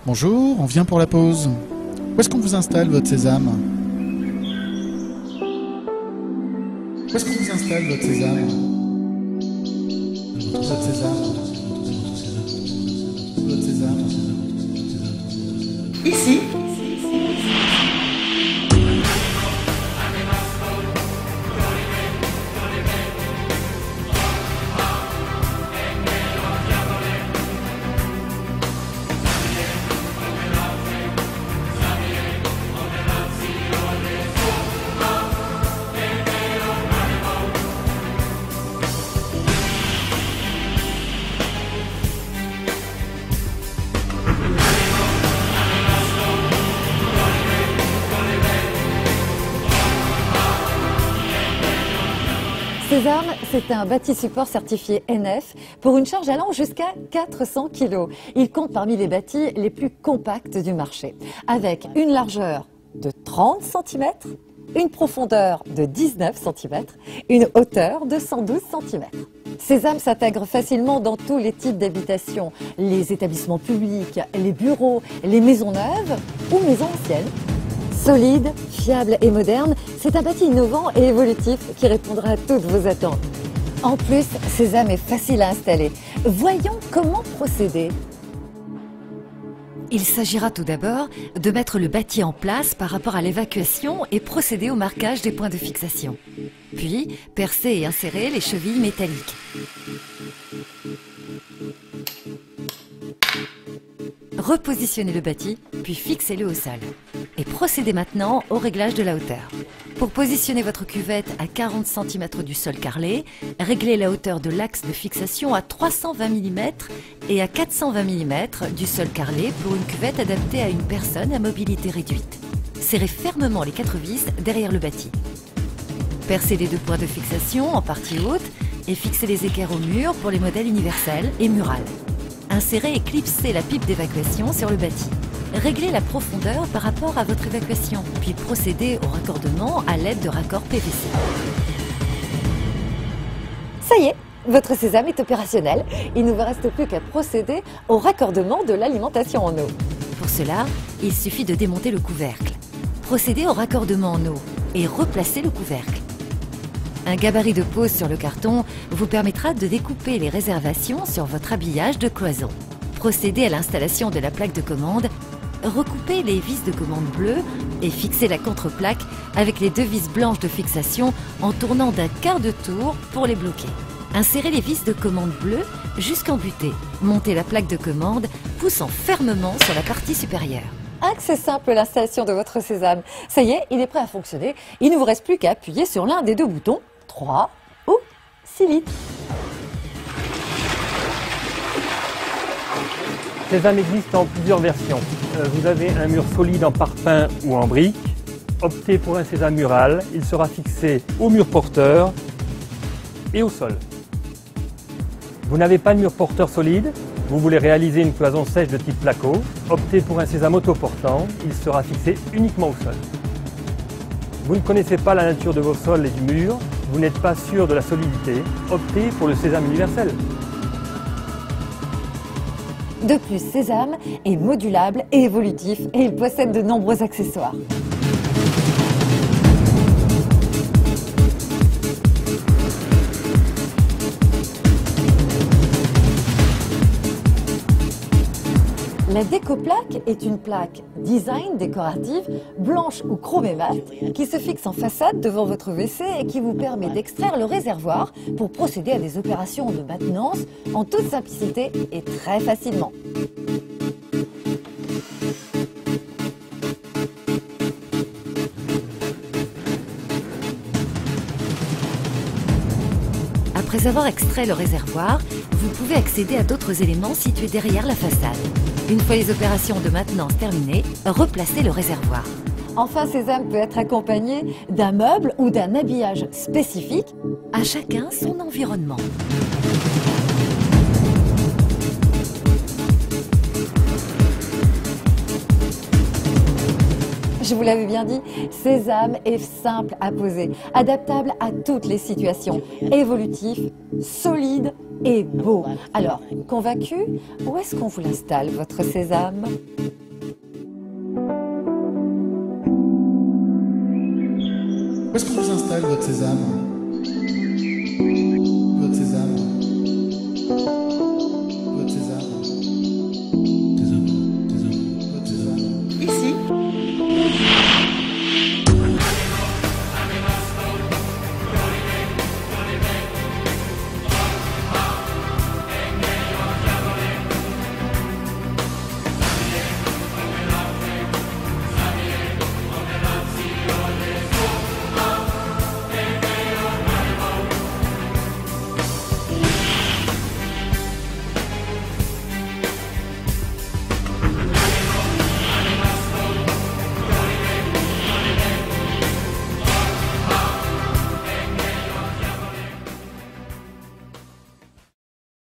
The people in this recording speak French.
Bonjour, on vient pour la pause. Où est-ce qu'on vous installe votre sésame? Où est-ce qu'on vous installe votre sésame? Votre sésame. Votre sésame. Ici. Sésame, c'est un bâti support certifié NF pour une charge allant jusqu'à 400 kg. Il compte parmi les bâtis les plus compacts du marché, avec une largeur de 30 cm, une profondeur de 19 cm, une hauteur de 112 cm. Sésame s'intègre facilement dans tous les types d'habitations, les établissements publics, les bureaux, les maisons neuves ou maisons anciennes. Solide, fiable et moderne, c'est un bâti innovant et évolutif qui répondra à toutes vos attentes. En plus, Sésame est facile à installer. Voyons comment procéder. Il s'agira tout d'abord de mettre le bâti en place par rapport à l'évacuation et procéder au marquage des points de fixation. Puis, percer et insérer les chevilles métalliques. Repositionnez le bâti, puis fixez-le au sol. Et procédez maintenant au réglage de la hauteur. Pour positionner votre cuvette à 40 cm du sol carrelé, réglez la hauteur de l'axe de fixation à 320 mm et à 420 mm du sol carrelé pour une cuvette adaptée à une personne à mobilité réduite. Serrez fermement les 4 vis derrière le bâti. Percez les 2 points de fixation en partie haute et fixez les équerres au mur pour les modèles universels et murales. Insérez et clipsez la pipe d'évacuation sur le bâti. Réglez la profondeur par rapport à votre évacuation, puis procédez au raccordement à l'aide de raccords PVC. Ça y est, votre sésame est opérationnel. Il ne vous reste plus qu'à procéder au raccordement de l'alimentation en eau. Pour cela, il suffit de démonter le couvercle. Procédez au raccordement en eau et replacez le couvercle. Un gabarit de pose sur le carton vous permettra de découper les réservations sur votre habillage de cloison. Procédez à l'installation de la plaque de commande, recoupez les vis de commande bleues et fixez la contre-plaque avec les 2 vis blanches de fixation en tournant d'un quart de tour pour les bloquer. Insérez les vis de commande bleues jusqu'en butée. Montez la plaque de commande, poussant fermement sur la partie supérieure. Ah, que c'est simple l'installation de votre sésame. Ça y est, il est prêt à fonctionner. Il ne vous reste plus qu'à appuyer sur l'un des 2 boutons, 3 ou 6 litres. Sésame existe en plusieurs versions. Vous avez un mur solide en parpaing ou en brique. Optez pour un sésame mural. Il sera fixé au mur porteur et au sol. Vous n'avez pas de mur porteur solide. Vous voulez réaliser une cloison sèche de type placo. Optez pour un sésame autoportant. Il sera fixé uniquement au sol. Vous ne connaissez pas la nature de vos sols et du mur. Vous n'êtes pas sûr de la solidité. Optez pour le sésame universel. De plus, Sésame est modulable et évolutif et il possède de nombreux accessoires. La décoplaque est une plaque design décorative, blanche ou chromée mat, qui se fixe en façade devant votre WC et qui vous permet d'extraire le réservoir pour procéder à des opérations de maintenance en toute simplicité et très facilement. Après avoir extrait le réservoir, vous pouvez accéder à d'autres éléments situés derrière la façade. Une fois les opérations de maintenance terminées, replacez le réservoir. Enfin, Sésame peut être accompagné d'un meuble ou d'un habillage spécifique, à chacun son environnement. Je vous l'avais bien dit, Sésame est simple à poser, adaptable à toutes les situations, évolutif, solide et beau. Alors, convaincu, où est-ce qu'on vous l'installe, votre Sésame ? Où est-ce qu'on vous installe votre Sésame ?